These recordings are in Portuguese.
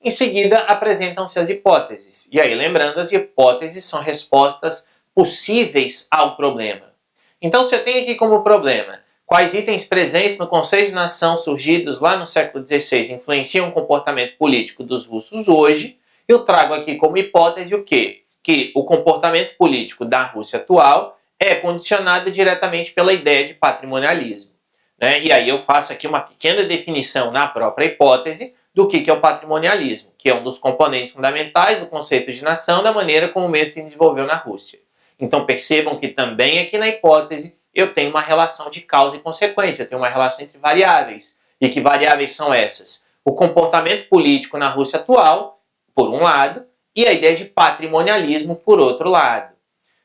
Em seguida, apresentam-se as hipóteses. E aí, lembrando, as hipóteses são respostas possíveis ao problema. Então, se eu tenho aqui como problema quais itens presentes no conceito de nação surgidos lá no século XVI influenciam o comportamento político dos russos hoje, eu trago aqui como hipótese o quê? Que o comportamento político da Rússia atual é condicionado diretamente pela ideia de patrimonialismo. Né? E aí eu faço aqui uma pequena definição na própria hipótese do que é o patrimonialismo, que é um dos componentes fundamentais do conceito de nação da maneira como o mesmo se desenvolveu na Rússia. Então percebam que também aqui na hipótese eu tenho uma relação de causa e consequência, eu tenho uma relação entre variáveis. E que variáveis são essas? O comportamento político na Rússia atual, por um lado, e a ideia de patrimonialismo, por outro lado.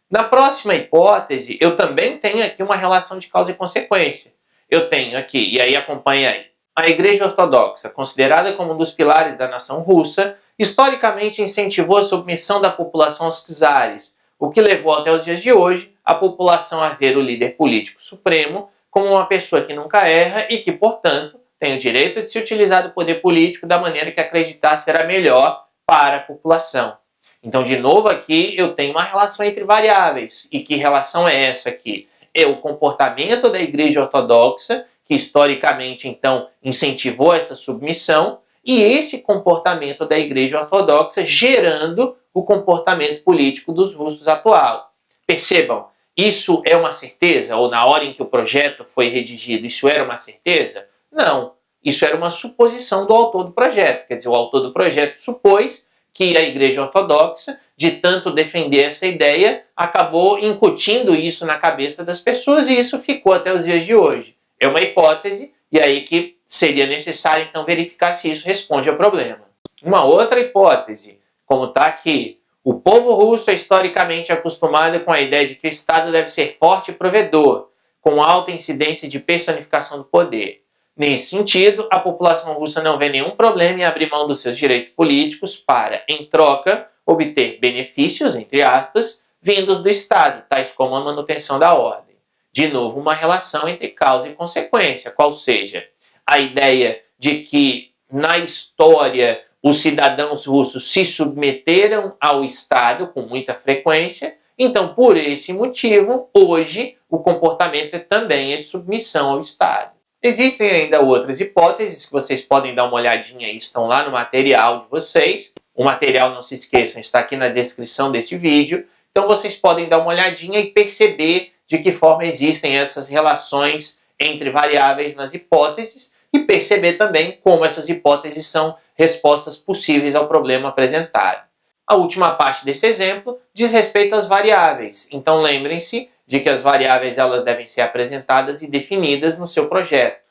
Na próxima hipótese, eu também tenho aqui uma relação de causa e consequência. Eu tenho aqui, e aí acompanha aí, a Igreja Ortodoxa, considerada como um dos pilares da nação russa, historicamente incentivou a submissão da população aos czares, o que levou até os dias de hoje a população a ver o líder político supremo como uma pessoa que nunca erra e que, portanto, tem o direito de se utilizar do poder político da maneira que acreditar será melhor para a população. Então, de novo aqui, eu tenho uma relação entre variáveis. E que relação é essa aqui? É o comportamento da Igreja Ortodoxa, que historicamente, então, incentivou essa submissão, e esse comportamento da Igreja Ortodoxa gerando o comportamento político dos russos atual. Percebam, isso é uma certeza? Ou na hora em que o projeto foi redigido, isso era uma certeza? Não, isso era uma suposição do autor do projeto. Quer dizer, o autor do projeto supôs que a Igreja Ortodoxa, de tanto defender essa ideia, acabou incutindo isso na cabeça das pessoas e isso ficou até os dias de hoje. É uma hipótese, e aí que seria necessário então verificar se isso responde ao problema. Uma outra hipótese, como está aqui, o povo russo é historicamente acostumado com a ideia de que o Estado deve ser forte e provedor, com alta incidência de personificação do poder. Nesse sentido, a população russa não vê nenhum problema em abrir mão dos seus direitos políticos para, em troca, obter benefícios, entre aspas, vindos do Estado, tais como a manutenção da ordem. De novo, uma relação entre causa e consequência, qual seja a ideia de que, na história, os cidadãos russos se submeteram ao Estado com muita frequência, então, por esse motivo, hoje, o comportamento também é de submissão ao Estado. Existem ainda outras hipóteses que vocês podem dar uma olhadinha e estão lá no material de vocês. O material, não se esqueçam, está aqui na descrição desse vídeo. Então vocês podem dar uma olhadinha e perceber de que forma existem essas relações entre variáveis nas hipóteses e perceber também como essas hipóteses são respostas possíveis ao problema apresentado. A última parte desse exemplo diz respeito às variáveis. Então lembrem-se de que as variáveis elas devem ser apresentadas e definidas no seu projeto.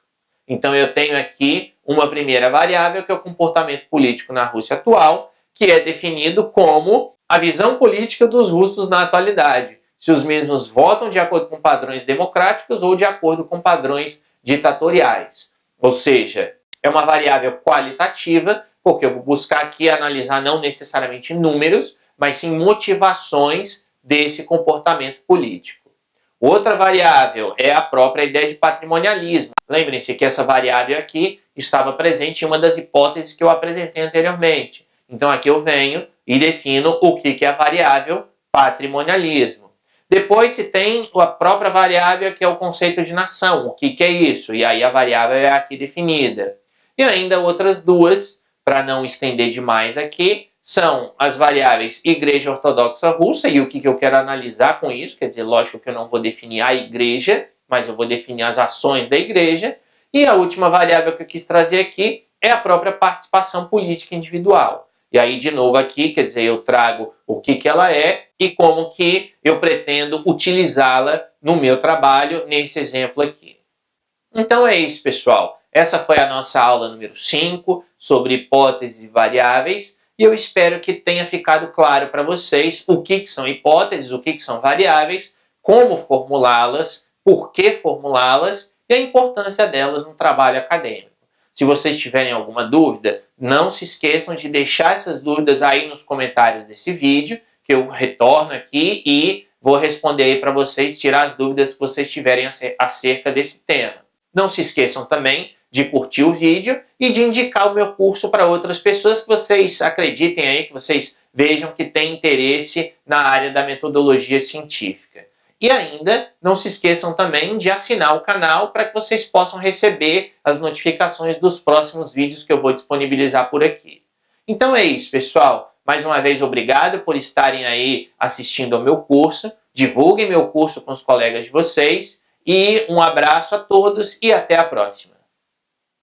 Então eu tenho aqui uma primeira variável que é o comportamento político na Rússia atual, que é definido como a visão política dos russos na atualidade, se os mesmos votam de acordo com padrões democráticos ou de acordo com padrões ditatoriais. Ou seja, é uma variável qualitativa, porque eu vou buscar aqui analisar não necessariamente números, mas sim motivações desse comportamento político. Outra variável é a própria ideia de patrimonialismo. Lembrem-se que essa variável aqui estava presente em uma das hipóteses que eu apresentei anteriormente. Então aqui eu venho e defino o que é a variável patrimonialismo. Depois se tem a própria variável que é o conceito de nação. O que é isso? E aí a variável é aqui definida. E ainda outras duas, para não estender demais aqui, são as variáveis Igreja Ortodoxa Russa, e o que eu quero analisar com isso, quer dizer, lógico que eu não vou definir a igreja, mas eu vou definir as ações da igreja, e a última variável que eu quis trazer aqui é a própria participação política individual. E aí, de novo aqui, quer dizer, eu trago o que ela é e como que eu pretendo utilizá-la no meu trabalho, nesse exemplo aqui. Então é isso, pessoal. Essa foi a nossa aula número 5 sobre hipóteses e variáveis. E eu espero que tenha ficado claro para vocês o que são hipóteses, o que são variáveis, como formulá-las, por que formulá-las e a importância delas no trabalho acadêmico. Se vocês tiverem alguma dúvida, não se esqueçam de deixar essas dúvidas aí nos comentários desse vídeo, que eu retorno aqui e vou responder aí para vocês, tirar as dúvidas que vocês tiverem acerca desse tema. Não se esqueçam também de curtir o vídeo e de indicar o meu curso para outras pessoas que vocês acreditem aí, que vocês vejam que têm interesse na área da metodologia científica. E ainda, não se esqueçam também de assinar o canal para que vocês possam receber as notificações dos próximos vídeos que eu vou disponibilizar por aqui. Então é isso, pessoal. Mais uma vez, obrigado por estarem aí assistindo ao meu curso. Divulguem meu curso com os colegas de vocês. E um abraço a todos e até a próxima.